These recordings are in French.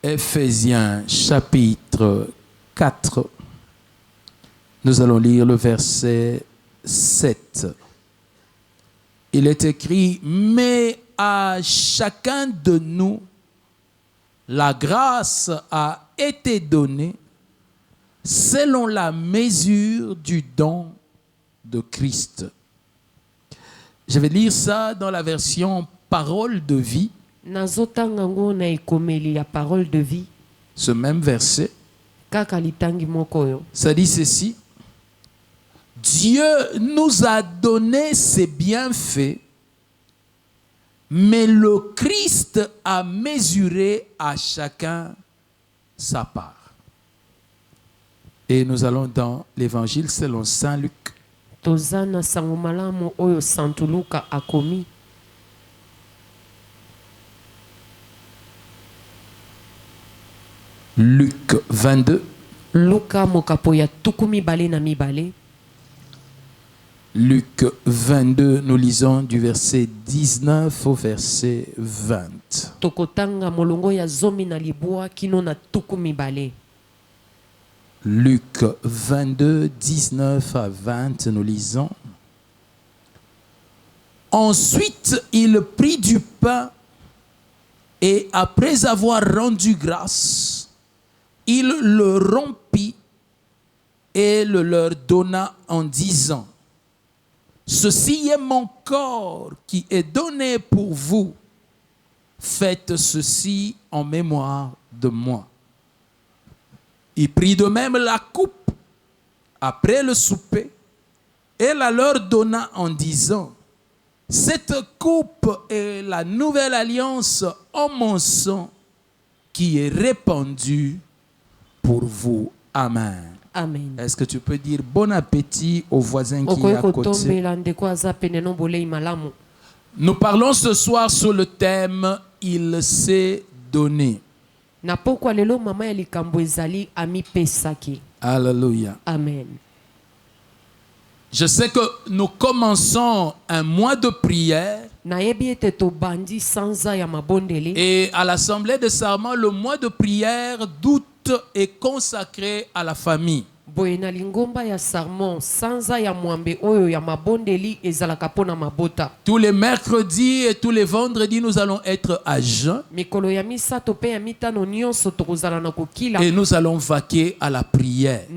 Ephésiens chapitre 4, nous allons lire le verset 7. Il est écrit: mais à chacun de nous, la grâce a été donnée selon la mesure du don de Christ. Je vais lire ça dans la version Parole de vie. Parole de vie. Ce même verset. Ça dit ceci: Dieu nous a donné ses bienfaits, mais le Christ a mesuré à chacun sa part. Et nous allons dans l'évangile selon Saint Luc. Luc 22. Luc 22, nous lisons du verset 19 au verset 20. Luc 22, 19 à 20, nous lisons. Ensuite, il prit du pain et après avoir rendu grâce, il le rompit et le leur donna en disant: ceci est mon corps qui est donné pour vous. Faites ceci en mémoire de moi. Il prit de même la coupe après le souper et la leur donna en disant: cette coupe est la nouvelle alliance en mon sang qui est répandue pour vous. Amen. Amen. Est-ce que tu peux dire bon appétit au voisin qui est à côté? Nous parlons ce soir sur le thème « Il s'est donné ». Alléluia. Amen. Je sais que nous commençons un mois de prière. Et à l'Assemblée de Sarment, le mois de prière d'août est consacré à la famille. Tous les mercredis et tous les vendredis, nous allons être à jeun. Et nous allons vaquer à la prière.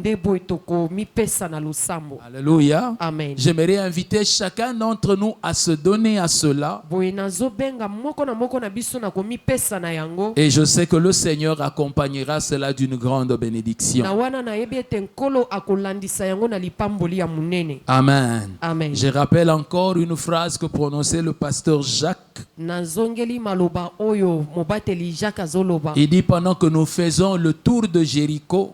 Alléluia. Amen. J'aimerais inviter chacun d'entre nous à se donner à cela. Et je sais que le Seigneur accompagnera cela d'une grande bénédiction. Amen. Amen. Je rappelle encore une phrase que prononçait le pasteur Jacques. Il dit: pendant que nous faisons le tour de Jéricho,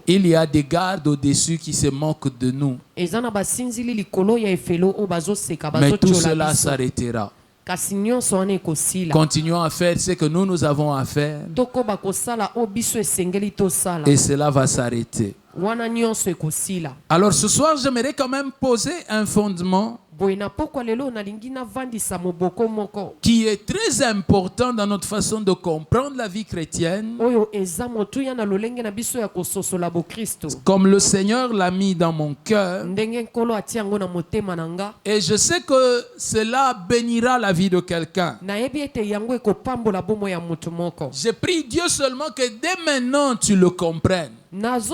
il y a des gardes au-dessus qui se moquent de nous. Mais tout cela s'arrêtera. Continuons à faire ce que nous avons à faire. Et cela va s'arrêter. Alors ce soir, j'aimerais quand même poser un fondement qui est très important dans notre façon de comprendre la vie chrétienne, comme le Seigneur l'a mis dans mon cœur. Et je sais que cela bénira la vie de quelqu'un. Je prie Dieu seulement que dès maintenant tu le comprennes. Je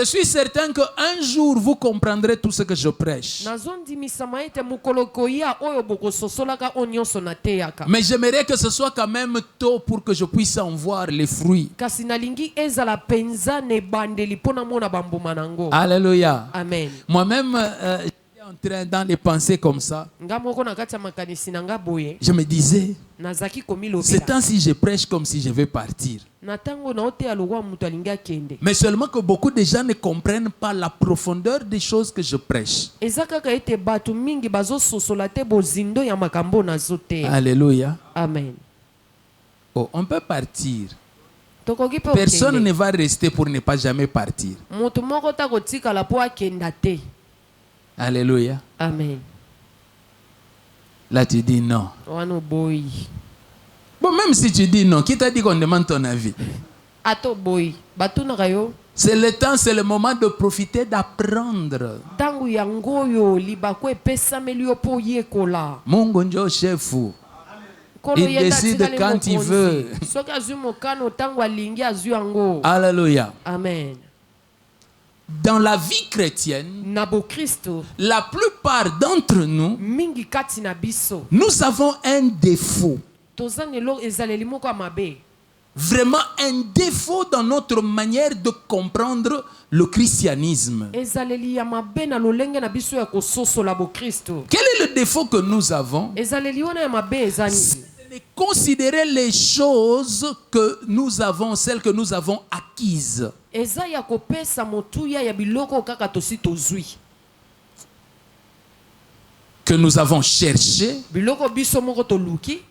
suis certain qu'un jour vous comprendrez tout ce que je prêche. Mais j'aimerais que ce soit quand même tôt pour que je puisse en voir les fruits. Alléluia. Amen. Moi-même, en train dans les pensées comme ça, je me disais, c'est temps-ci je prêche comme si je vais partir. Mais seulement que beaucoup de gens ne comprennent pas la profondeur des choses que je prêche. Alléluia. Amen. Oh, on peut partir. Personne ne va rester pour ne pas jamais partir. Alléluia. Amen. Là, tu dis non. Wano boy. Bon, même si tu dis non, qui t'a dit qu'on demande ton avis? Ato boy. Batuna kayo. C'est le temps, c'est le moment de profiter, d'apprendre. Tangu yangoyo libako epesa melio po yekola. Mungu njo chefu. Il décide quand il veut. Alléluia. Amen. Dans la vie chrétienne, la plupart d'entre nous, nous avons un défaut. Vraiment un défaut dans notre manière de comprendre le christianisme. Quel est le défaut que nous avons? C'est de considérer les choses que nous avons, celles que nous avons acquises. Que nous avons cherchées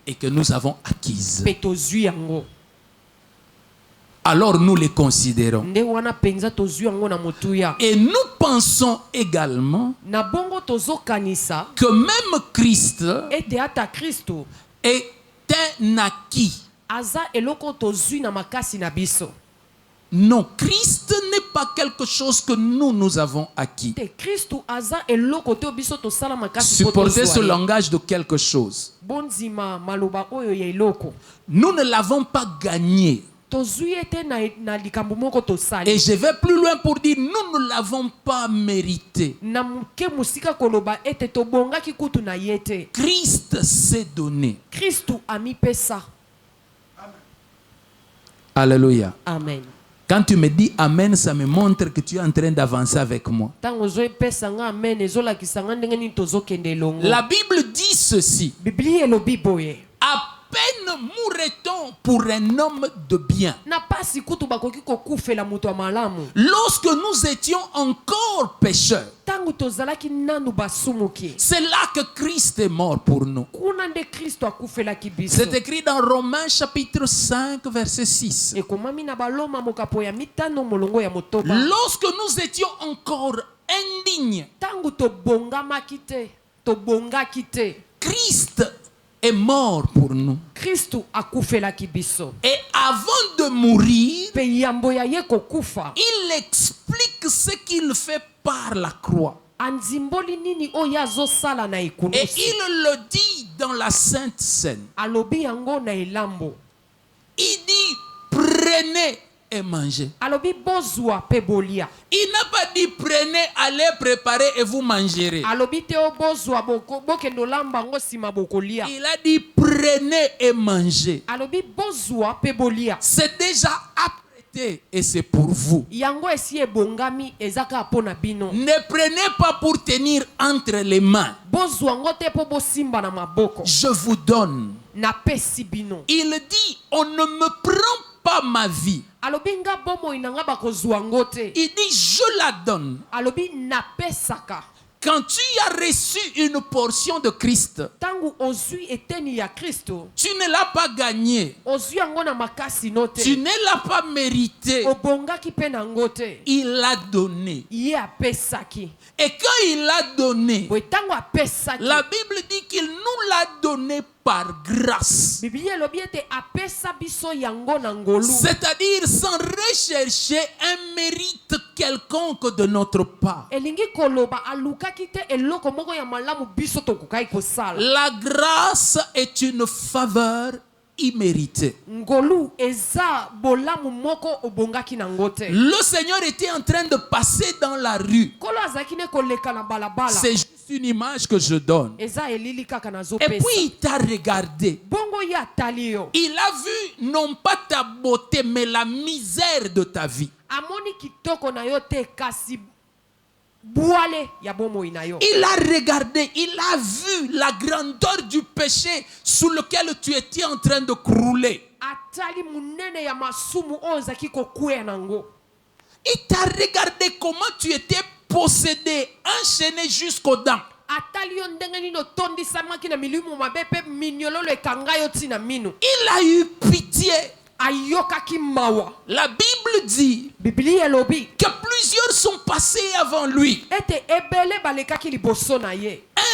et que nous avons acquises. Alors nous les considérons. Et nous pensons également que même Christ est un acquis. Non, Christ n'est pas quelque chose que nous avons acquis. Supporter ce langage de quelque chose. Nous ne l'avons pas gagné. Et je vais plus loin pour dire nous ne l'avons pas mérité. Christ s'est donné. Alléluia. Amen. Quand tu me dis Amen, ça me montre que tu es en train d'avancer avec moi. La Bible dit ceci. À peine mourrait-on pour un homme de bien. Lorsque nous étions encore pécheurs, c'est là que Christ est mort pour nous. C'est écrit dans Romains chapitre 5 verset 6. Lorsque nous étions encore indignes, Christ est mort pour nous. Et avant de mourir, il explique ce qu'il fait par la croix. Et il le dit dans la Sainte Seine. Il dit, prenez et mangez. Il n'a pas dit prenez, allez préparer et vous mangerez. Il a dit prenez et mangez. C'est déjà apprêté et c'est pour vous. Ne prenez pas pour tenir entre les mains. Je vous donne. Il dit on ne me prend pas ma vie. Il dit je la donne. Quand tu as reçu une portion de Christ, tu ne l'as pas gagné. Tu ne l'as pas mérité. Il l'a donné. Et quand il l'a donné, la Bible dit qu'il nous l'a donné par grâce. C'est-à-dire sans rechercher un mérite quelconque de notre part. La grâce est une faveur imméritée. Le Seigneur était en train de passer dans la rue. C'est juste une image que je donne. Et puis il t'a regardé. Il a vu non pas ta beauté mais la misère de ta vie. Il a regardé, il a vu la grandeur du péché sous lequel tu étais en train de crouler. Il t'a regardé comment tu étais possédé, enchaîné jusqu'aux dents. Il a eu pitié. La Bible dit que plusieurs sont passés avant lui. Un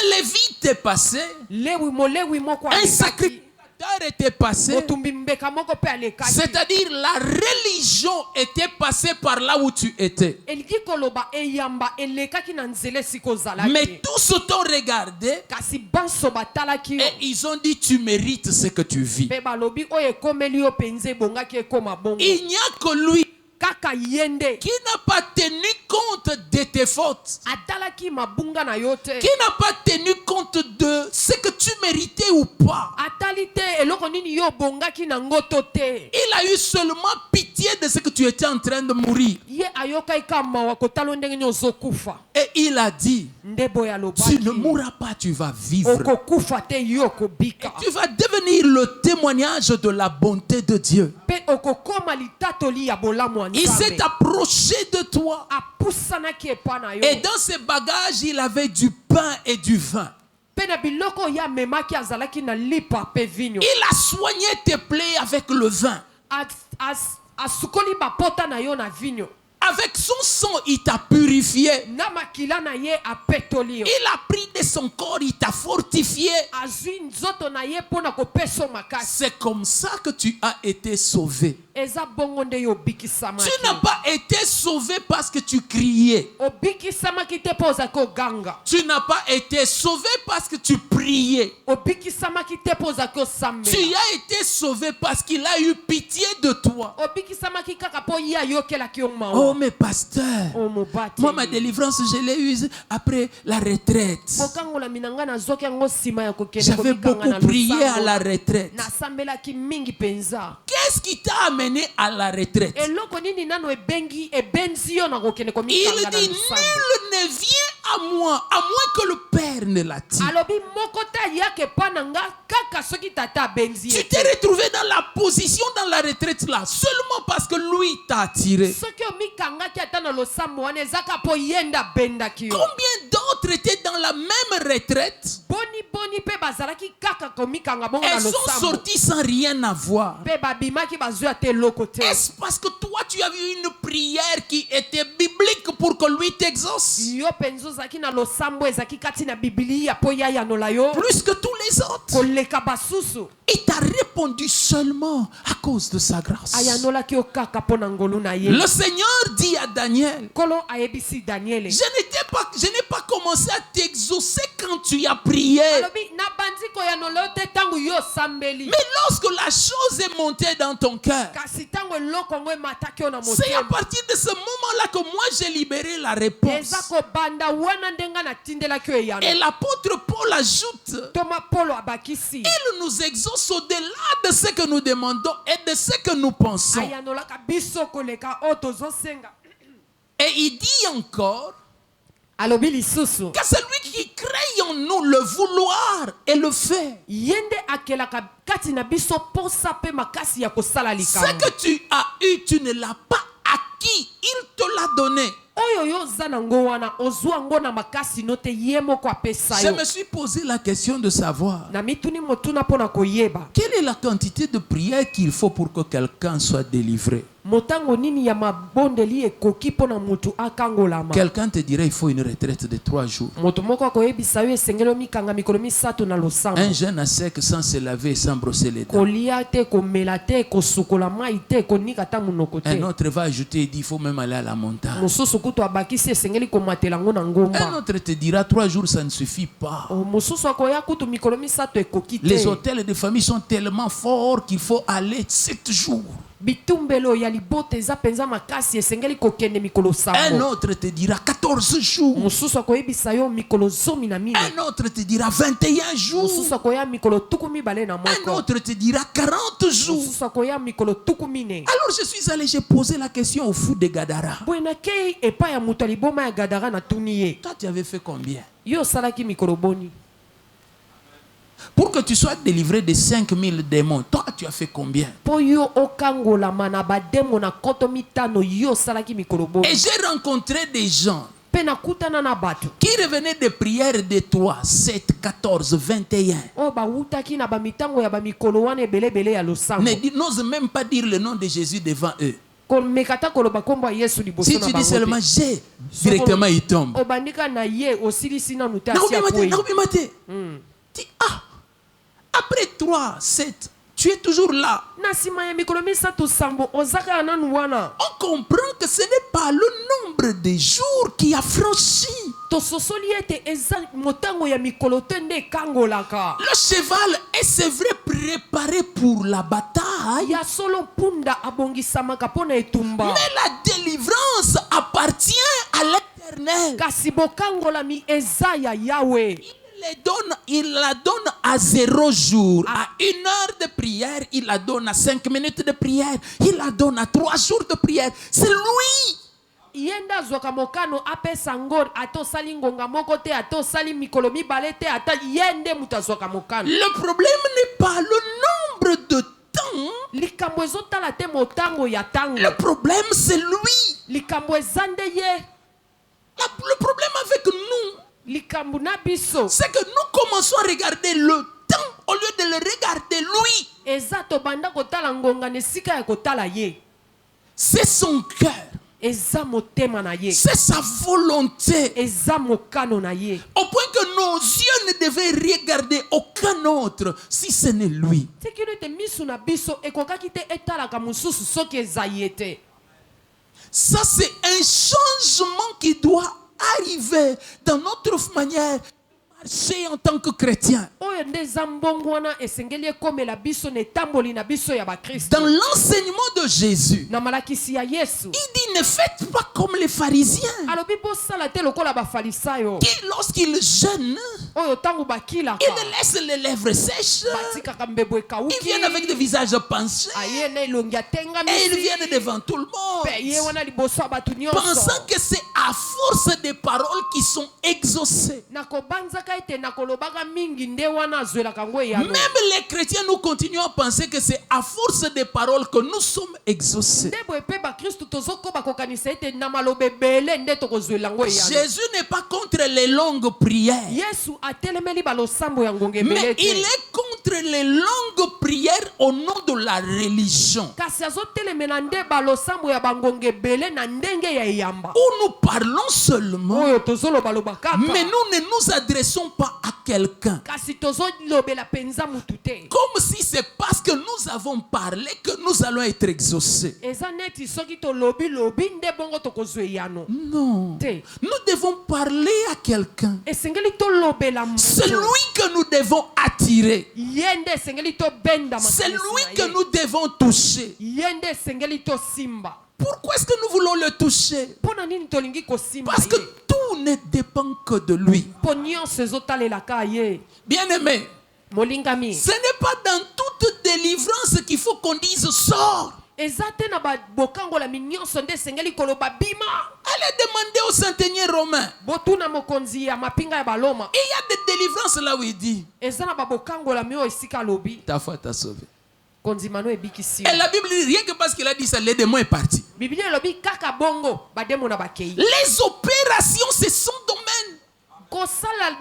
un lévite est passé, un sacrificateur était passé, c'est-à-dire la religion était passée par là où tu étais. Mais tous t'ont regardé et ils ont dit tu mérites ce que tu vis. Il n'y a que lui qui n'a pas tenu compte de tes fautes, qui n'a pas tenu compte de ce que tu méritais ou pas. Il a eu seulement pitié de ce que tu étais en train de mourir. Et il a dit, tu ne mourras pas, tu vas vivre. Et tu vas devenir le témoignage de la bonté de Dieu. Il s'est approché de toi. Et dans ses bagages, il avait du pain et du vin. Il a soigné tes plaies avec le vin. Avec son sang, il t'a purifié. Il a pris de son corps, il t'a fortifié. C'est comme ça que tu as été sauvé. Tu n'as pas été sauvé parce que tu criais. Tu n'as pas été sauvé parce que tu priais. Tu as été sauvé parce qu'il a eu pitié de toi. Oh mais pasteur, moi ma délivrance je l'ai eue après la retraite. J'avais beaucoup prié à la retraite. Qu'est-ce qui t'a amené à la retraite? Il dit nul ne vient à moi, à moins que le Père ne l'attire. Tu t'es retrouvé dans la position dans la retraite là seulement parce que lui t'a attiré. Combien d'autres étaient dans la même retraite et sont sortis sans rien avoir? Est-ce parce que toi tu as eu une prière qui était biblique pour que lui t'exauce? Plus que tous les autres. Il t'a répondu seulement à cause de sa grâce. Le Seigneur dit à Daniel, je n'ai pas commencé à t'exaucer quand tu as prié. Mais lorsque la chose est montée dans ton cœur, c'est à partir de ce moment-là que moi j'ai libéré la réponse. Et l'apôtre Paul ajoute, il nous exauce au-delà de ce que nous demandons et de ce que nous pensons. Et il dit encore que celui qui crée en nous le vouloir et le fait. Ce que tu as eu, tu ne l'as pas acquis, il te l'a donné. Je me suis posé la question de savoir quelle est la quantité de prière qu'il faut pour que quelqu'un soit délivré. Quelqu'un te dirait il faut une retraite de 3 jours. Un jeune à sec sans se laver et sans brosser les dents. Un autre va ajouter, il dit il faut même aller à la montagne. Un autre te dira 3 jours ça ne suffit pas. Les hôtels de famille sont tellement forts qu'il faut aller 7 jours. Un autre te dira 14 jours. Un autre te dira 21 jours. Un autre te dira 40 jours. Alors je suis allé, j'ai posé la question au fou de Gadara. Toi tu avais fait combien? Pour que tu sois délivré de 5000 démons, toi tu as fait combien? Et j'ai rencontré des gens qui revenaient de prières de 3, 7, 14, 21. N'osent même pas dire le nom de Jésus devant eux. komekata koloba kombo ya Yesu liboso Si na tu dis bango te. seulement j'ai, directement il tombe. Obandika na ye osilisi na nuta Nakobi sia mate, poi. nakobi mate. Dis, ah, après 3, 7, tu es toujours là. Na sima ya mikolo misato sambo ozaka nanu wana. On comprend que ce n'est pas le nombre de jours qui a franchi. Tososoli ete eza motango ya mikolo te nde ekangolaka. Le cheval est, c'est vrai, préparé pour la bataille. Ya solo punda abongisamaka mpona etumba. Mais la délivrance appartient à l'Éternel. Kasi bokangolami eza ya Yahweh. Il la donne à 0 jour, à 1 heure de prière, il la donne à 5 minutes de prière, il la donne à 3 jours de prière. C'est lui. Yenda zwaka mokano apesa ngor ato sali ngonga moko te ato sali mikolo mibale te ata yende muta zwaka mokano. Le problème n'est pas le nombre de temps. Likambo ezotala te motango ya tango. Le problème c'est lui. Likambo ezande ye. Le problème avec nous, Likambo na biso. c'est que nous commençons à regarder le temps au lieu de le regarder lui. Eza to banda kotala ngonga nesika ya kotala ye. C'est son cœur. Eza motema na ye. C'est sa volonté. Eza mokano na ye. Au point que nos yeux ne devaient regarder aucun autre si ce n'est lui. Tekino te misu na biso ekokaki te etalaka mususu soki eza ye te. Ça, c'est un changement qui doit arriver dans notre manière de marcher en tant que chrétien. Oyo nde zambongo wana esengeli ekomela biso ne tamboli na biso ya bakristo. Dans l'enseignement de Jésus, Na malakisi ya Yesu. il dit ne faites pas comme les pharisiens Alobi bosala te lokola bafarisayo. qui, lorsqu'ils jeûnent, Oyo tango bakilaka. ils laissent les lèvres sèches, Batikaka mbebo ils ekauki. viennent avec des visages penchés Aye na elongi atengami. et ils viennent devant tout le Pe ye monde, wana liboso ya bato nyonso. pensant que c'est à force des paroles qui sont exaucées. Nakobanzaka ete nakolobaka mingi nde wana azwelaka ngo eyano. Même les chrétiens, nous continuons à penser que c'est à force des paroles que nous sommes exaucés. Nde boye pe bakristo tozokoba kokanisa ete na maloba ebele nde tokozwela ngo eyano. Jésus n'est pas contre les longues prières, Yesu atelemeli balosambo ya ngonga mais ebele il te. est contre les longues prières au nom de la religion, Kasi azotelemela nde balosambo ya bangonga ebele na ndenge ya eyamba. où nous parlons seulement, Oyo tozolobaloba kaka. mais nous ne nous adressons pas à quelqu'un. Kasi tozolobela penza mutu te. Comme si c'est parce que nous avons parlé que nous allons être exaucés. Eza neti soki tolobi lobi nde bongo tokozwa eyano. Non. Te. Nous devons parler à quelqu'un. Esengeli tolobela C'est mutu. lui que nous devons attirer. Yende esengeli tobenda C'est makanisi lui na que ye. nous devons toucher. Yende esengeli tosimba. Pourquoi est-ce que nous voulons le toucher? Mpona nini tolingi kosimba Parce que ye? tout ne dépend que de lui. Mpo nyonso ezotalelaka ye. Bien-aimé, Molingami. ce n'est pas dans toute délivrance qu'il faut qu'on dise sors. Eza te na bokangolami nyonso nde esengeli koloba bima. Allez demander au centenier romain. Botuna mokonzi ya mapinga ya baloma. Et il y a des délivrances là où il dit Eza na babokangolami oyo esika lobi. ta foi t'a sauvé. Konzimano ebikisi. Et la Bible dit rien que parce qu'il a dit ça, les démons est parti. Biblia elobi kaka bongo bademo na bakei. Les opérations, c'est son domaine. Kosala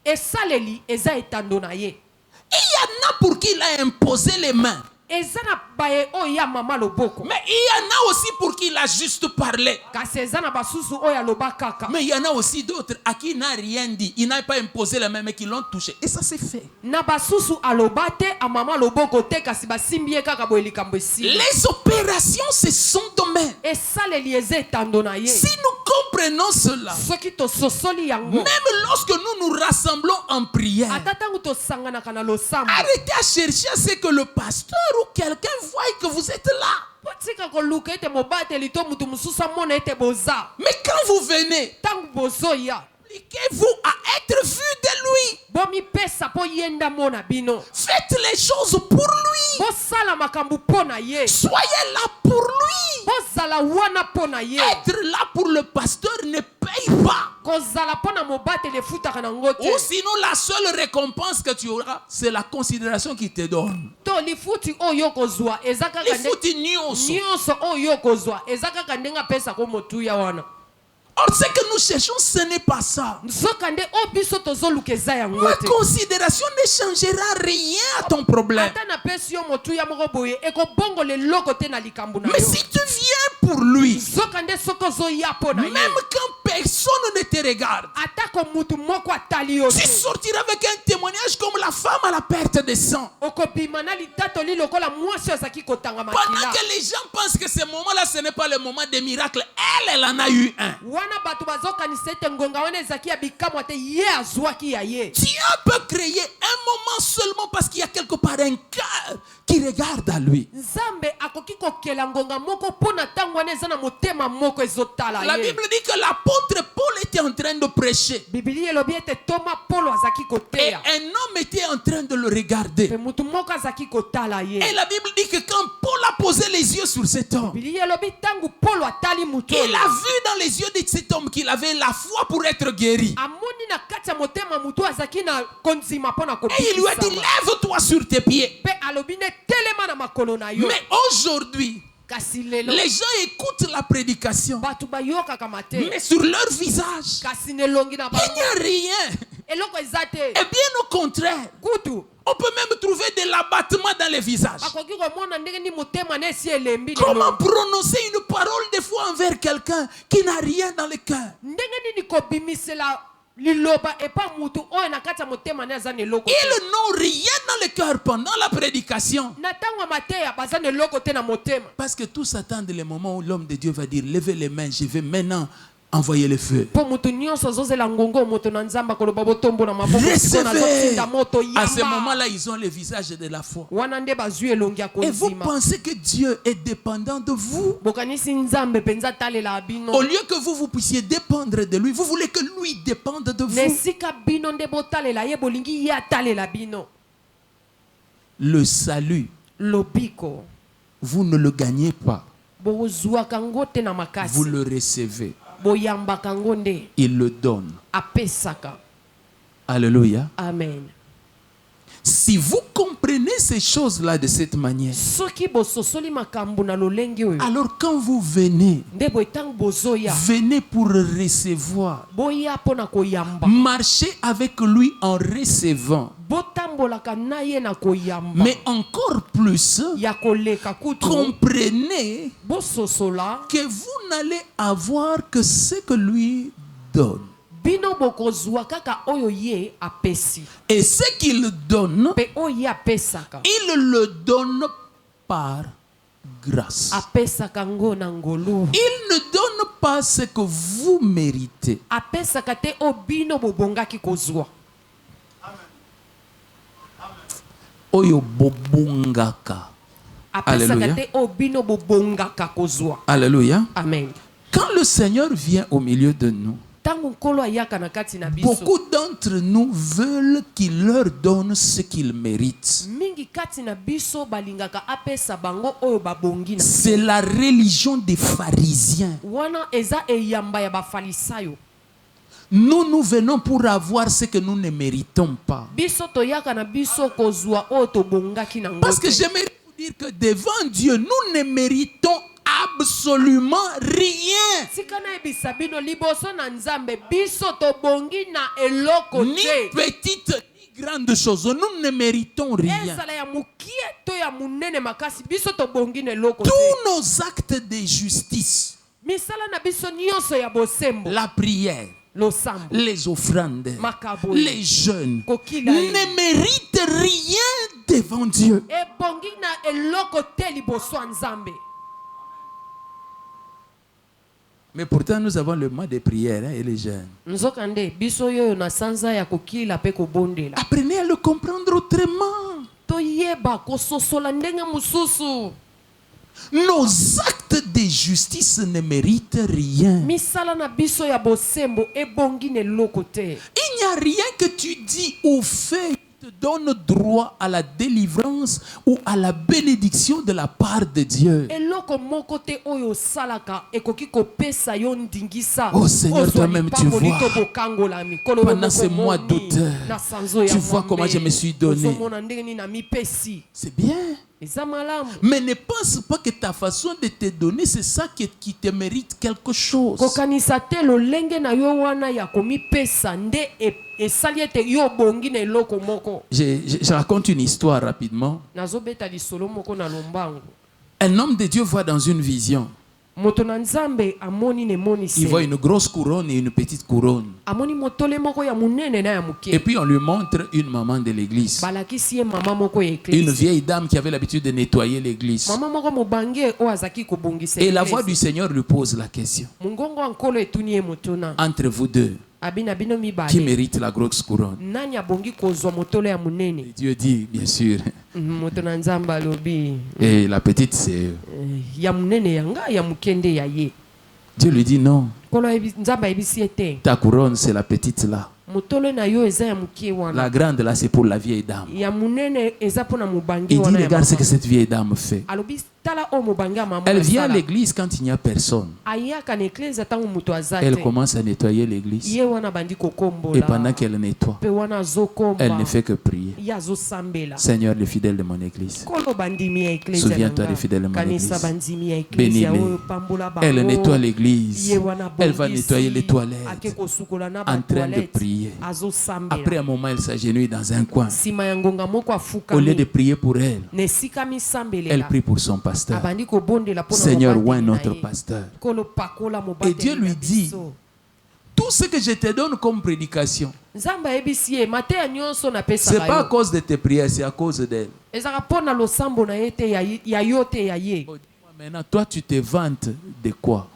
esaleli eza etando na ye. Et il y en a pour qui il a imposé les mains. Eza na baye oyo ya mama loboko. Mais il y en a aussi pour qui il a juste parlé. Kasi eza na basusu oyo aloba kaka. Mais il y en a aussi d'autres à qui il n'a rien dit. Il n'a pas imposé les mains, mais qui l'ont touché. Et ça s'est fait. Na basusu aloba te a mama loboko te kasi basimbi ye kaka boye likambo esili. Les opérations, c'est son domaine. Esaleli eza etando na ye. Si nous comprenons cela, Soki tososoli yango. même lorsque nous nous rassemblons en prière, Ata tango tosanganaka na losambo. arrêtez à chercher à ce que le pasteur ou quelqu'un voie que vous êtes là. Potika koluka ete mobateli to mutu mususu amona ete boza. Mais quand vous venez, Tango bozoya. appliquez-vous à être vu de lui. Bomi pesa po yenda mona bino. Faites les choses pour lui. Bosala makambu pona ye. Soyez là pour lui. Bozala wana pona ye. Être là pour le pasteur ne paye pas. Kozala pona mobateli efutaka nango te. Ou sinon, la seule récompense que tu auras, c'est la considération qu'il te donne. To lifuti oyo kozwa eza kaka Les foutis nyonso. nyonso oyo kozwa eza kaka ndenga pesa ko motuya wana. Or, ce que nous cherchons, ce n'est pas ça. nzokande o biso tozoluka eza yango Ma te. considération ne changera rien à ton problème. ata napesi yo motuya moko boye ekobongola eloko te na likambo na Mais yo. si tu viens pour lui, nzokande soki ozoya mpo na ye, même quand personne ne te regarde, atako mutu moko atali yo tu te, sortiras avec un témoignage comme la femme à la perte de sang. okobima na litatoli lokola mwasi oyo azalaki kotanga Pendant makila. que les gens pensent que ce moment-là, ce n'est pas le moment des miracles, elle en a eu un. wana bato bazokanisa ete ngonga wana ezalaki ya bikamwa te, ye azwaki ya ye. Dieu peut créer un moment seulement parce qu'il y a quelque part un cœur qui regarde à lui. nzambe akoki kokela ngonga moko mpo na ntango wana eza na motema moko ezotala La ye. Bible dit que l'apôtre Paul était en train de prêcher. biblia elobi ete toma polo azalaki Et koteya, un homme était en train de le regarder. mpe mutu moko azalaki kotala ye. Et la Bible dit que quand Paul a posé les yeux sur cet homme, biblia elobi ntango polo atali mutu il oyo, a vu dans les yeux de cet homme qu'il avait la foi pour être guéri. amoni na kati ya motema mutu azalaki na konzima mpo na Et il lui a dit, kobikisama, lève-toi sur tes pieds. mpe alobi ne telema na makolo na yo. Mais aujourd'hui, kasi lelo les gens écoutent la prédication, bato bayokaka mateya, mais sur leur visage, kasi nelongi na il n'y bango a rien. eloko eza te. Et bien au contraire, kutu on peut même trouver de l'abattement dans les visages. bakoki komona ndenge ni motema na esi elembi Comment lelo. prononcer une parole des fois envers quelqu'un qui n'a rien dans le cœur? ndenge nini kobimisela liloba epa mutu oyo na kati ya motema ne aza na eloko te. Ils n'ont rien dans le cœur pendant la prédication. na ntango ya mateya baza na eloko te na motema. Parce que tous attendent le moment où l'homme de Dieu va dire, levez les mains, je vais maintenant envoyer le feu. mpo mutu nyonso azozela ngongo moto na nzambe akoloba botombo na maboko sikoyo Recevez. nazotinda moto À ce yamba. moment-là, ils ont le visage de la foi. wana nde bazwi elongi ya Et vous konzima. pensez que Dieu est dépendant de vous? bokanisi nzambe mpenza atalela bino. Au lieu que vous puissiez dépendre de lui, vous voulez que lui dépende de na vous. esika bino nde botalela ye bolingi ye atalela bino. Le salut, lobiko vous ne le gagnez pas. bozwaka ngo te na Vous makasi, le recevez. boyambaka ngo nde Il le donne. apesaka. Alléluia. amen. Si vous comprenez ces choses-là de cette manière, soki bososoli makambo na lolenge oyo, alors quand vous venez, nde boye ntango bozoya venez pour recevoir. boya mpo na koyamba, Marchez avec lui en recevant. botambolaka na ye na koyamba. Mais encore plus, ya koleka kutu comprenez bososola que vous n'allez avoir que ce que lui donne. bino bokozwa kaka oyo ye apesi, Et ce qu'il donne, mpe oyo ye apesaka, il le donne par grâce. apesaka ngo na ngolu, Il ne donne pas ce que vous méritez. apesaka te o bino bobongaki kozwa, Oyo bobungaka. apesaka Alléluia. te o bino bobongaka kozwa. Alléluia. amen. Quand le Seigneur vient au milieu de nous, ntango nkolo ayaka na kati na biso, beaucoup d'entre nous veulent qu'il leur donne ce qu'ils méritent. mingi kati na biso balingaka apesa bango oyo babongi na C'est la religion des pharisiens. wana eza eyamba ya bafalisayo. Nous venons pour avoir ce que nous ne méritons pas. biso toyaka na biso kozwa oyo tobongaki na ngo Parce que te. j'aimerais vous dire que devant Dieu, nous ne méritons absolument rien. tika na ebisa bino liboso na nzambe biso tobongi na eloko Ni te, petite ni grande chose. Nous ne méritons rien. ezala ya mokie to ya monene makasi biso tobongi na eloko te. Tous nos actes de justice, misala na biso nyonso ya bosembo, la prière, losambo, les offrandes, makabo, les jeûnes, kokila ye, ne méritent rien devant Dieu. ebongi na eloko te liboso ya nzambe. Mais pourtant, nous avons le mois de prière et les jeûnes. nzokande biso yoyo na sanza ya kokila pe kobondela, Apprenez à le comprendre autrement. toyeba kososola ndenge mosusu. Nos actes de justice ne méritent rien. misala na biso ya bosembo ebongi na eloko te. Il n'y a rien que tu dis ou fais qui te donne droit à la délivrance ou à la bénédiction de la part de Dieu. eloko moko te oyo osalaka ekoki kopesa yo ndingisa. Oh Seigneur, toi-même tu vois. Pendant ces mois d'août, tu vois comment je me suis donné. C'est bien. Mais ne pense pas que ta façon de te donner, c'est ça qui te mérite quelque chose. Je raconte une histoire rapidement. Un homme de Dieu voit dans une vision. Il voit une grosse couronne et une petite couronne. Et puis on lui montre une maman de l'église. Une vieille dame qui avait l'habitude de nettoyer l'église. Et la voix du Seigneur lui pose la question. Entre vous deux, qui mérite la grosse couronne? Et Dieu dit, bien sûr. Et la petite, c'est... Dieu lui dit non. Ta couronne, c'est la petite là. La grande là, c'est pour la vieille dame. Il dit, regarde ce que cette vieille dame fait. Elle vient à l'église quand il n'y a personne. Elle commence à nettoyer l'église. Et pendant qu'elle nettoie, elle ne fait que prier. Seigneur, les fidèles de mon église, souviens-toi des fidèles de mon église. Bénis-les. Elle nettoie l'église. Elle va nettoyer les toilettes en train de prier. Après un moment, elle s'agenouille dans un coin. Au lieu de prier pour elle, elle prie pour son pasteur. Seigneur, oint notre pasteur. Et Dieu lui dit, tout ce que je te donne comme prédication, c'est pas à cause de tes prières, c'est à cause d'elle. Maintenant, toi, tu te vantes de quoi?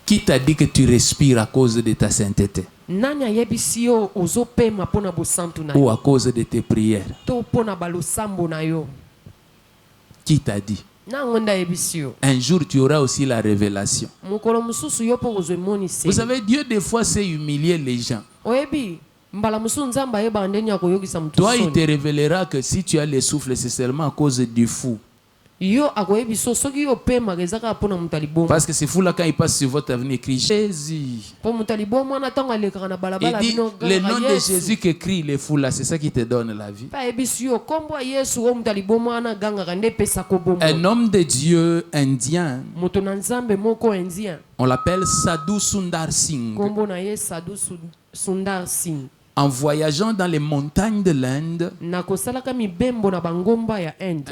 Qui t'a dit que tu respires à cause de ta sainteté? Ou à cause de tes prières? Qui t'a dit? Un jour tu auras aussi la révélation. Vous savez, Dieu des fois sait humilier les gens. Toi, il te révélera que si tu as le souffle, c'est seulement à cause du fou. Parce que c'est fou là quand il passe sur votre avenue, il crie Jésus. Il dit le nom de Jésus que crie les fous là, c'est ça qui te donne la vie. Un homme de Dieu indien, on l'appelle Sadhu Sundar Singh. En voyageant dans les montagnes de l'Inde, un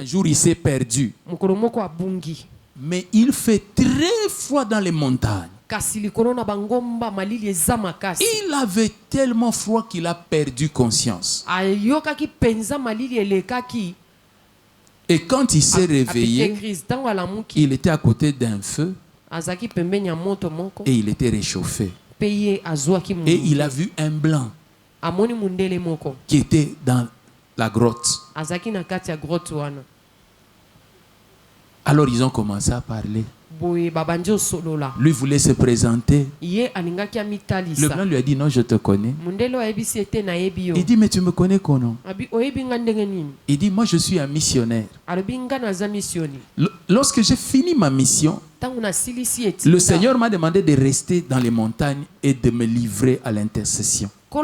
jour il s'est perdu. Mais il fait très froid dans les montagnes. Il avait tellement froid qu'il a perdu conscience. Et quand il s'est réveillé, il était à côté d'un feu et il était réchauffé. Et il a vu un blanc qui était dans la grotte. Alors ils ont commencé à parler. Lui voulait se présenter. Le blanc lui a dit non, je te connais. Il dit mais tu me connais comment? Il dit moi je suis un missionnaire. Lorsque j'ai fini ma mission, le Seigneur m'a demandé de rester dans les montagnes et de me livrer à l'intercession. Et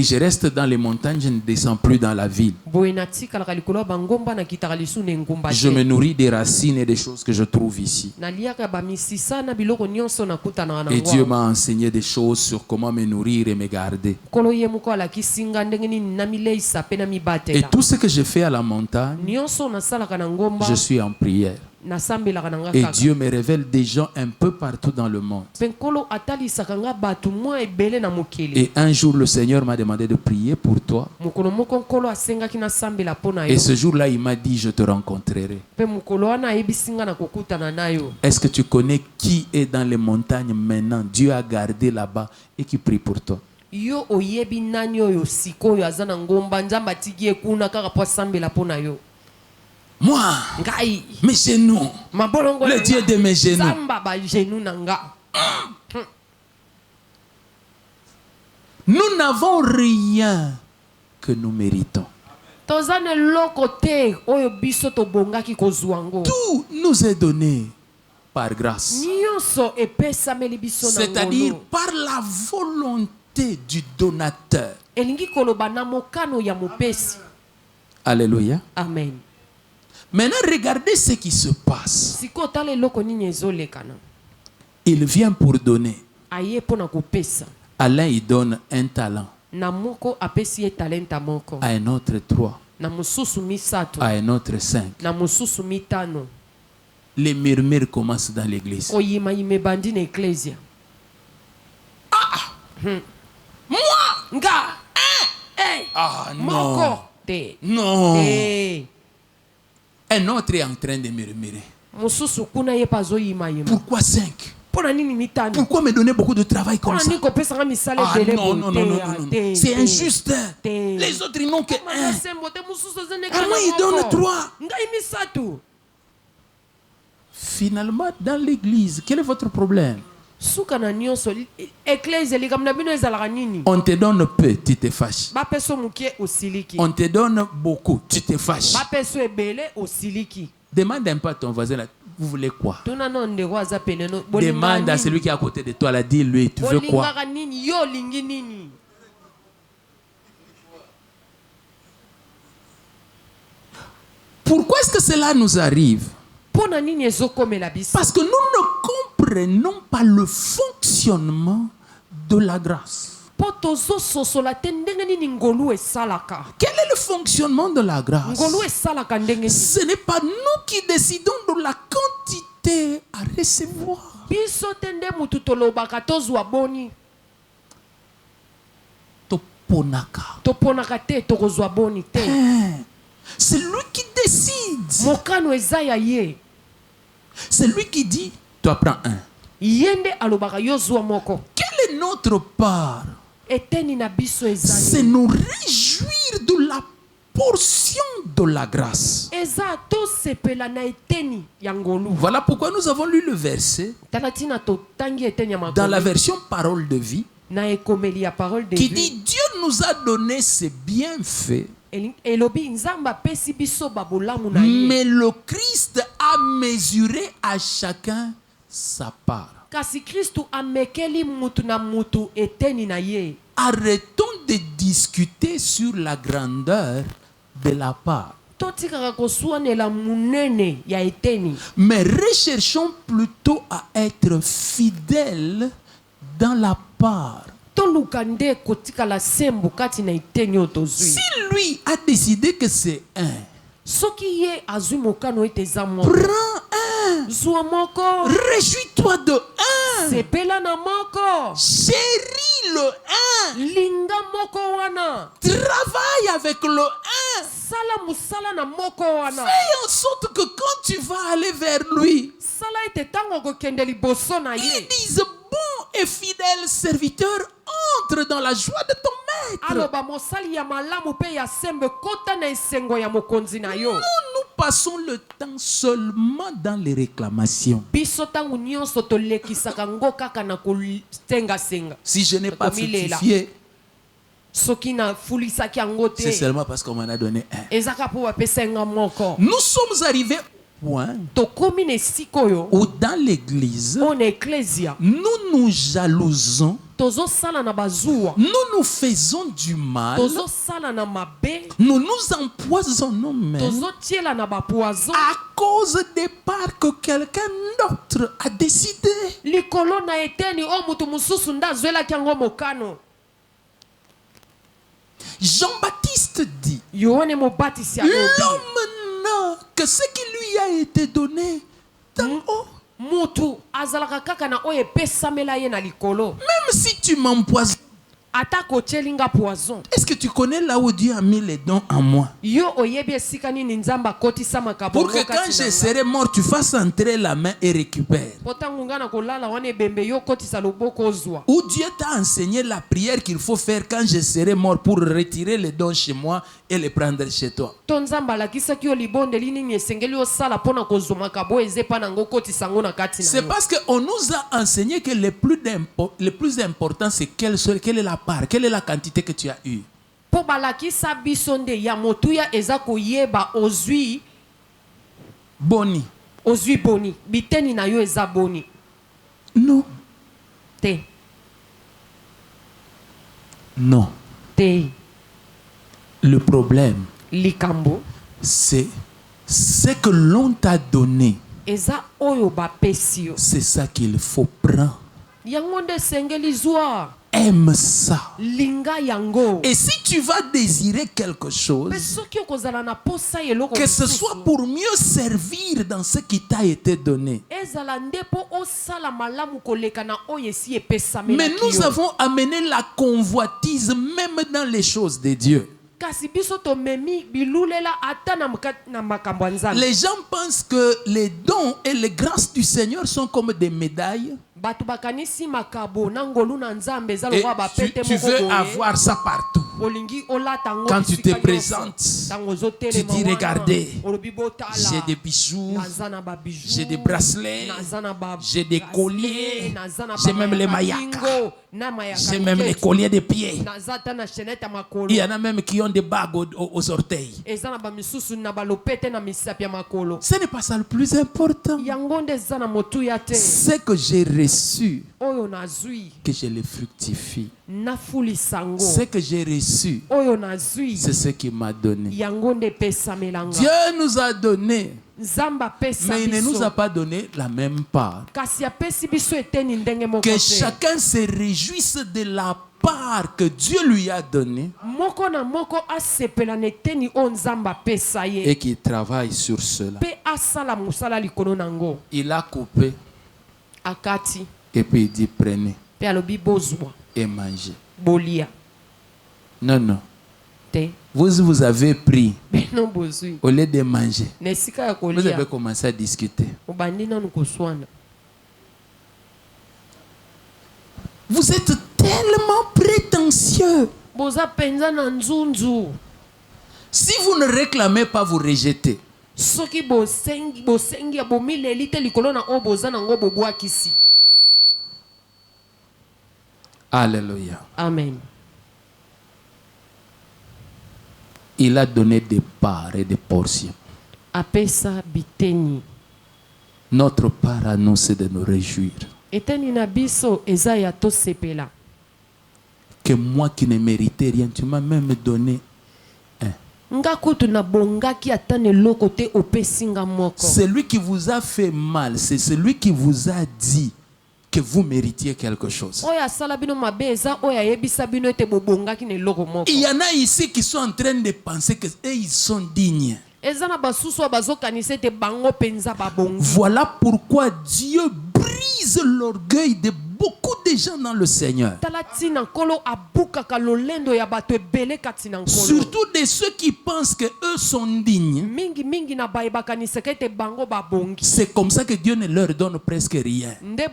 je reste dans les montagnes, je ne descends plus dans la ville. Je me nourris des racines et des choses que je trouve ici. Et Dieu m'a enseigné des choses sur comment me nourrir et me garder. Et tout ce que je fais à la montagne, je suis en prière. Et Dieu me révèle des gens un peu partout dans le monde. Et un jour, le Seigneur m'a demandé de prier pour toi. Et ce jour-là, il m'a dit, je te rencontrerai. Est-ce que tu connais qui est dans les montagnes maintenant? Dieu a gardé là-bas et qui prie pour toi. Moi, ngai mes genoux, mabolongo le Dieu de mes genoux. samba ba genou nanga. Nous n'avons rien que nous méritons. Tozane loko te oyo biso to bongaki kozwango. Tout nous est donné par grâce. Nyonso epesameli biso na C'est-à-dire ngolo. par la volonté du donateur. Elingi koloba na mokano ya mopesi. Alléluia. Amen. Maintenant, regardez ce qui se passe. Siko tale loko nini ezolekana. Il vient pour donner. Aye pona kopesa. Alain, il donne un talent. Na moko apesi ye talenta moko. À un autre 3. Na mususu misato. À un autre 5. Na mususu mitano. Les murmures commencent dans l'église. Oyima yime bandi na ecclesia. Moi? Nga. Eh. Ah non. Moko. Te. Non. Eh. Un autre est en train de murmurer. Mususu kuna ye pazo yima yima. Pourquoi 5? Pona nini mitano? Pourquoi me donner beaucoup de travail comme Pona ça? nini kopesa nga misale Ah dele non, non, non, non, non, non. C'est injuste. Te. Les autres, ils n'ont que Mama 1. sembo te mususu zene Ah, moi, il donne 3. Ngai misatu. Finalement, dans l'église, quel est votre problème? Suka na nyonso ecclesia likamna bino ezalaka nini? On te donne peu, tu te fâches. Bapeso mukie osiliki. On te donne beaucoup, tu te fâches. Bapeso ebele osiliki. Demande un peu à ton voisin, là, vous voulez quoi? Tuna no ndeko aza peneno. Demande à celui qui est à côté de toi, là, dis-lui, tu veux quoi? Bolingaka nini? Yo lingi nini? Pourquoi est-ce que cela nous arrive? Pona nini ezokomela biso? Parce que nous ne comprenons pas le fonctionnement de la grâce. Po tozososola te ndenge nini ngolu esalaka. Quel est le fonctionnement de la grâce? Ngolu esalaka ndenge nini? Ce n'est pas nous qui décidons de la quantité à recevoir. Biso te nde mutu tolobaka tozwa boni. Toponaka. Toponaka te tokozwa boni te. C'est lui qui décide. Mokano eza ya ye. C'est lui qui dit, toi prends 1. Yende alobaka yo zwa moko. Quelle est notre part? Eteni na biso ezali. C'est nous réjouir de la portion de la grâce. Eza to sepela na eteni ya ngolu. Voilà pourquoi nous avons lu le verset Talatina to tangi eteni ya dans makomi. la version parole de vie Na ekomeli ya parole de qui vie. dit Dieu nous a donné ses bienfaits, Elobi nzamba pesi biso babolamu na ye. mais le Christ a mesuré à chacun sa part. Kasi Kristu amekeli mutu na mutu eteni na ye. Arrêtons de discuter sur la grandeur de la part, Totikaka koswanela munene ya eteni. mais recherchons plutôt à être fidèles dans la part. Toluka nde kotikala sembu kati na eteni otozwi. Si lui a décidé que c'est 1, Soki ye azwi mokano ete eza moko. prends 1. Zwa moko. Réjouis-toi de 1. Sepela na moko. Chéris le 1. Linga moko wana. Travaille avec le 1. Sala musala na moko wana. Fais en sorte que quand tu vas aller vers lui, Sala ete tango kokende liboso na il ye. dise bon et fidèle serviteur, entre dans la joie de ton maître. Aloba mosali ya malamu pe ya sembe kota na esengo ya mokonzi na yo. Nous passons le temps seulement dans les réclamations. Biso tangu nyonso tolekisaka ngo kaka na kosenga-senga. Si je n'ai pas fructifié, Soki na fulisaki yango c'est te. seulement parce qu'on m'en a donné 1. Ezaka po bapesa nga moko. Nous sommes arrivés au point Tokomi na esika oyo. où dans l'église, On ecclesia. nous nous jalousons, Tozosala na bazuwa. nous nous faisons du mal, Tozosala na mabe. nous nous empoisonnons même Tozotiela na bapoison. à cause des parts que quelqu'un d'autre a décidé. Likolo na eteni o mutu mususu nda zwelaki yango mokano. Jean-Baptiste dit, Yohane mobatisi alobi. l'homme n'a que ce qui lui a été donné d'en haut. Mutu azalaka kaka na oyo epesamela ye na likolo. Même si tu m'empoisonnes, ata kochelinga poison. Est-ce que tu connais là où Dieu a mis les dons en moi? Yo oyebi esika nini nzamba kotisa makabo. Pour que quand je serai mort, tu fasses entrer la main et récupère. Potangu ngana kolala wane bembe yo kotisa loboko ozwa. Où Dieu t'a enseigné la prière qu'il faut faire quand je serai mort pour retirer les dons chez moi et les prendre chez toi. To nzamba lakisaki yo libonde lini ni esengeli osala pona kozwa makabo ezepa nango kotisa ngo na kati na. C'est parce qu'on nous a enseigné que le plus important, c'est quelle est la part, quelle est la quantité que tu as eue. Po balakisa bisonde ya motuya eza koyeba ozwi Boni. ozwi boni. Biteni na yo eza boni. Non. Te. Non. Te. Le problème, Likambo. c'est ce que l'on t'a donné. Eza oyo ba pesio. C'est ça qu'il faut prendre. Yangonde sengeli zwa. Aime ça. Linga yango. Et si tu vas désirer quelque chose, que ce soit pour mieux servir dans ce qui t'a été donné. Mais nous avons amené la convoitise même dans les choses de Dieu. Les gens pensent que les dons et les grâces du Seigneur sont comme des médailles. Et tu veux avoir ça partout. Quand tu te présentes, tu dis regardez, j'ai des bijoux, j'ai des bracelets, j'ai des colliers, j'ai même les mayakas, j'ai même les colliers de pieds. Il y en a même qui ont des bagues aux orteils. Ce n'est pas ça le plus important. C'est que j'ai reçu, que je le fructifie. Ce que j'ai reçu, c'est ce qu'il m'a donné. Dieu nous a donné, mais il ne nous a pas donné la même part. Que chacun se réjouisse de la part que Dieu lui a donnée et qu'il travaille sur cela. Il a coupé et puis il dit prenez et mangez. Non, non. Vous avez pris au lieu de manger. Vous avez commencé à discuter. Vous êtes tellement prétentieux. Si vous ne réclamez pas, vous rejetez. Alléluia. Amen. Il a donné des parts et des portions. Apesa biteni. Notre part à nous, c'est de nous réjouir. Eteni na biso eza ya to sepela. Que moi qui ne méritais rien, tu m'as même donné un. Celui qui vous a fait mal, c'est celui qui vous a dit que vous méritiez quelque chose. Il y en a ici qui sont en train de penser qu'ils sont dignes. Voilà pourquoi Dieu brise l'orgueil de beaucoup de gens dans le Seigneur. Surtout de ceux qui pensent qu'eux sont dignes. C'est comme ça que Dieu ne leur donne presque rien. Et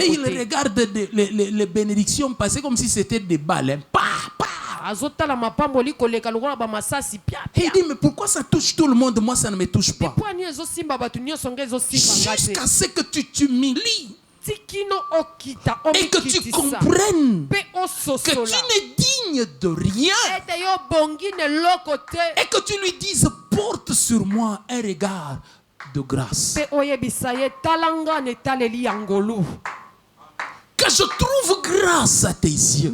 ils regardent les bénédictions passer comme si c'était des balles. Il dit mais pourquoi ça touche tout le monde, moi ça ne me touche pas. Jusqu'à ce que tu t'humilies et que tu comprennes que tu n'es digne de rien et que tu lui dises porte sur moi un regard de grâce. Que je trouve grâce à tes yeux.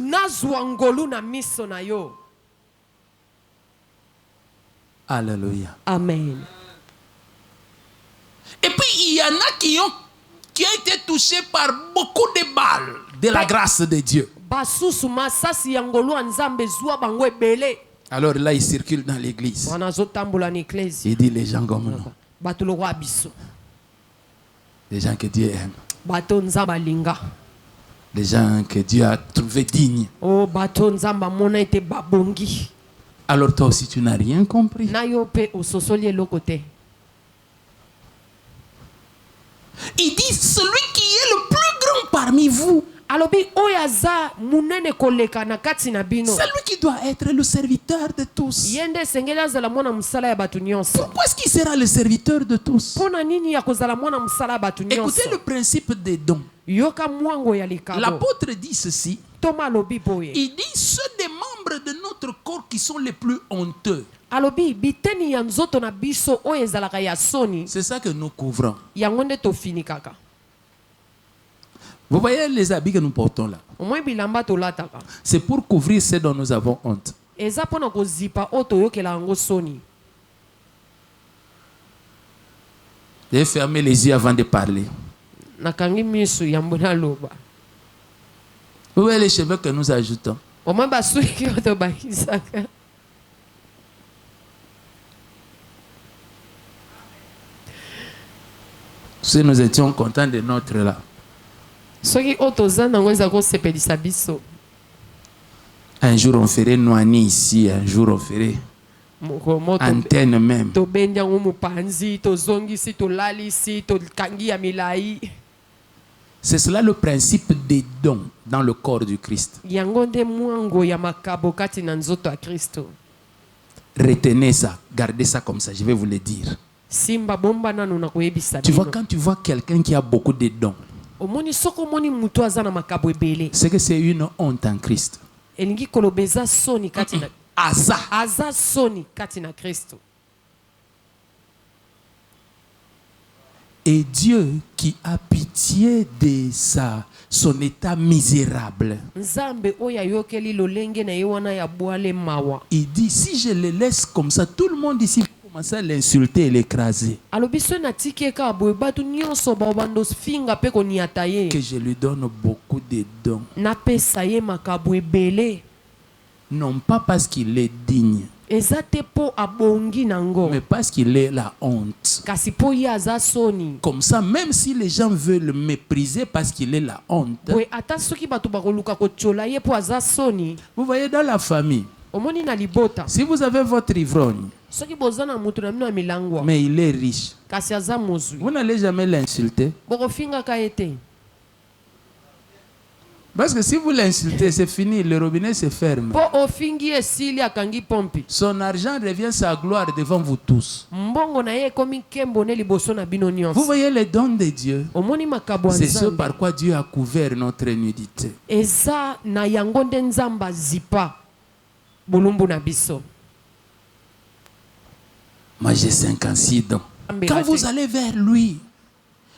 Alléluia. Amen. Et puis il y en a qui ont été touchés par beaucoup de balles de la grâce de Dieu. Alors là, il circule dans l'église. Il dit les gens comme nous. Les gens que Dieu aime. des gens que Dieu a trouvés dignes. o bato nzambe amona ete babongi Alors toi aussi, tu n'as rien compris. na yo mpe ososoli eloko te. Il dit, celui qui est le plus grand parmi vous, alobi oyo aza munene koleka na kati na bino, c'est lui qui doit être le serviteur de tous. ye nde esengeli azala mwana mosala ya bato nyonso. Pourquoi est-ce qu'il sera le serviteur de tous? mpo na nini ya kozala mwana mosala ya bato nyonso? Écoutez le principe des dons. yoka mwango ya likabo. L'apôtre dit ceci. toma alobi boye, Il dit, ceux des membres de notre corps qui sont les plus honteux. alobi biteni ya nzoto na biso oyo ezalaka ya soni, C'est ça que nous couvrons. yango nde tofinikaka. Vous voyez les habits que nous portons là. omoi bilamba tolataka C'est pour couvrir ce dont nous avons honte. eza mpo na kozipa oyo toyokela yango soni. J'ai fermé les yeux avant de parler. nakangi miso yambo naloba. Vous voyez les cheveux que nous ajoutons. omoi basuki oyo tobakisaka. Si nous étions contents de notre là. soki oyo toza nango eza kosepelisa biso. Un jour on ferait Noani ici, un jour on ferait mokomo antenne même. tobendi yango mopanzi tozongisi tolalisi tokangi ya milai. C'est cela le principe des dons dans le corps du Christ. yango nde mwango ya makabo kati na nzoto ya kristo. Retenez ça, gardez ça comme ça, je vais vous le dire. simba bomba nanu na koyebisa Tu vois, bino. quand tu vois quelqu'un qui a beaucoup de dons, omoni soko omoni mutu aza na makabo ebele, c'est que c'est une honte en Christ. elingi koloba eza soni kati na Asa. aza soni kati na kristo. Et Dieu qui a pitié de son état misérable, nzambe oyo ayokeli lolenge na ye wana ya bwale mawa, il dit, si je le laisse comme ça, tout le monde ici va commencer à l'insulter et l'écraser. alobi so natiki eka boye bato nyonso baobanda finga mpe koniata ye, Que je lui donne beaucoup de dons. napesa ye makabo ebele, Non pas parce qu'il est digne, eza te mpo abongi nango, mais parce qu'il est la honte. kasi mpo ye aza soni. Comme ça, même si les gens veulent le mépriser parce qu'il est la honte, boye ata soki bato bakoluka kotiola ye mpo aza soni. vous voyez dans la famille, omoni na libota, si vous avez votre ivrogne, soki boza na mutu na bino ya milangwa mais il est riche, kasi aza mozwi, vous n'allez jamais l'insulter. bokofingaka ye te. Parce que si vous l'insultez, c'est fini, le robinet se ferme. mpo ofingi esili akangi pompi, Son argent revient sa gloire devant vous tous. mbongo na ye ekomi nkembo ne liboso na bino Vous nyonso. voyez les dons de Dieu. omoni makabo ya C'est ce nzambe par quoi Dieu a couvert notre nudité. eza na yango nde nzambe azipa bolumbu na biso. Moi j'ai 56 dons. Quand vous allez vers lui,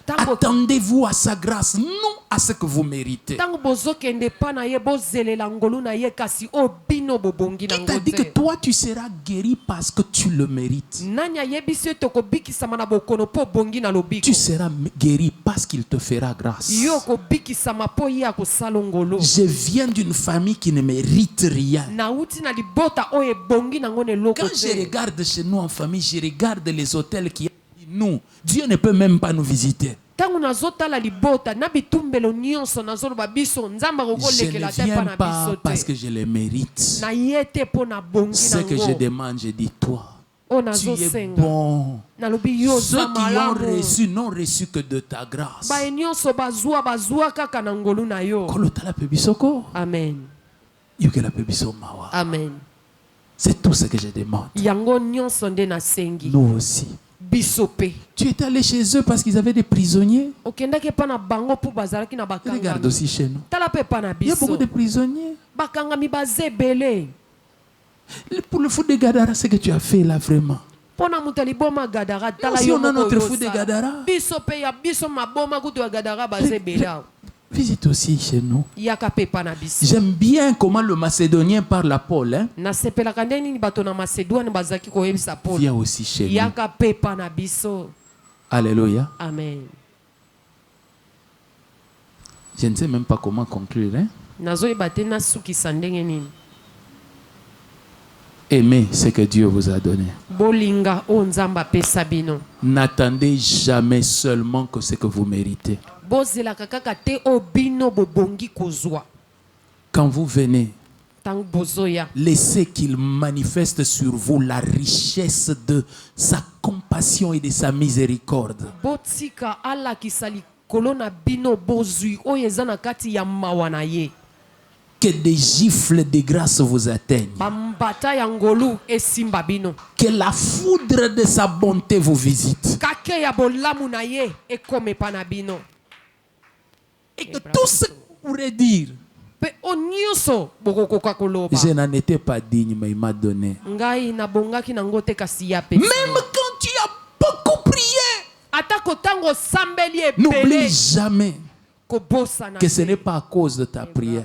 Ntango- attendez-vous à sa grâce, non à ce que vous méritez. ntango bozokende pa na ye bozelela ngolu na ye kasi o bino bobongi Qui nango t'a dit que te. toi tu seras guéri parce que tu le mérites? nani ayebisi ete okobikisama na bokono mpo obongi na lobiko? Tu seras guéri parce qu'il te fera grâce. yo okobikisama mpo ye akosala ngolu. Je viens d'une famille qui ne mérite rien. nauti na libota oyo ebongi nango na eloko Quand je te. regarde chez nous en famille, je regarde les hôtels qui nous. Dieu ne peut même pas nous visiter. ntango nazotala libota na bitumbelo nyonso nazoloba biso nzambe Je akokolekela ne te mpa viens na pas biso parce te. que je les mérite. na ye te mpo na bongi Ce que je nango demande, je dis toi. oyo Tu es nazosenga. bon. nalobi yo Ceux za qui ont malamu. reçu n'ont reçu que de ta grâce. baye nyonso bazwa kaka na ngolu na yo. Kolotala pe bisoko. amen Yokela pe biso mawa. amen. C'est tout ce que je demande. yango nyonso nde nasengi Nous aussi. biso pe. Tu étais allé chez eux parce qu'ils avaient des prisonniers. okendaki epa na bango mpo bazalaki na Regarde bakangami. aussi chez nous. tala mpe epa na Il y a beaucoup biso de prisonniers. bakangami baza ebele. Pour le foot de Gadara, ce que tu as fait là vraiment. mpo na moto aliboma gadara tala aussi, yo on a moko notre oyo fou de osala. Gadara. biso mpe ya biso maboma kutu ya gadara baza ebele awa. Visite aussi chez nous. yaka mpe epa na biso. J'aime bien comment le Macédonien parle à Paul. Hein? nasepelaka nde nini bato na macedoine bazalaki koyebisa polo. Viens aussi chez nous. yaka mpe epa na biso. Alléluia. amen. Je ne sais même pas comment conclure. Hein? nazoyeba te nasukisa ndenge nini. Aimez ce que Dieu vous a donné. Bolinga o nzamba pesa bino. N'attendez jamais seulement que ce que vous méritez. Bozela kaka te o bino bobongi kozwa. Quand vous venez, Tang bozoya. laissez qu'il manifeste sur vous la richesse de sa compassion et de sa miséricorde. Botika ala kisali kolona bino bozui o yezana kati ya mawana ye. Que des gifles de grâce vous atteignent. Bambata ya ngolu esimba bino. Que la foudre de sa bonté vous visite. Kake ya bolamu na ye ekome pana bino. Et que tout ce que vous pourrez dire, Pe onyoso bokokoka koloba. je n'en étais pas digne, mais il m'a donné. Ngai na bongaki na ngote kasi ya pe. Même quand tu as beaucoup prié, Atako tango sambeli n'oublie ebele jamais kobosa na que ce te. n'est pas à cause de ta prière,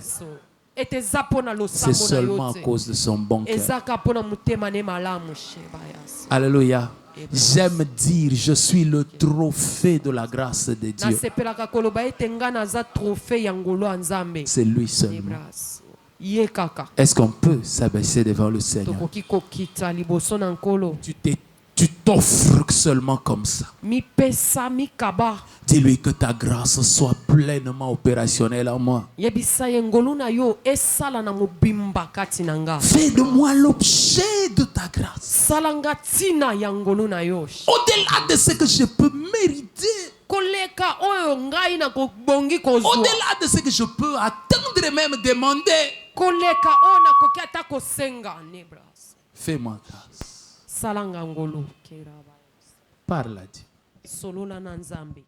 Eteza pona lo c'est sambo na seulement à yote. cause de son bon cœur. Ezaka pona mutema ne malamu sheba yaso. Alléluia. J'aime dire, je suis le trophée de la grâce de Dieu. Nasepelaka koloba ete nga naza trophée ya ngolo ya Nzambe. C'est lui seulement. Ebras. Ye kaka. Est-ce qu'on peut s'abaisser devant le Seigneur? Tokoki kokita liboso na nkolo. Tu t'offres seulement comme ça. Mi pesa mi kaba. Dis-lui que ta grâce soit pleinement opérationnelle en moi. Yebisa ye ngolo na yo esala na mobimba kati na nga. Fais de moi l'objet de ta grâce. Salanga tina ya ngolo na yo. Au-delà de ce que je peux mériter. Koleka oyo ngai na kobongi kozwa. Au-delà de ce que je peux attendre et même demander. Koleka oyo na koki ata kosenga nebras. Fais-moi grâce. Salanga ngolo. Parle à Dieu. Solola na Nzambe.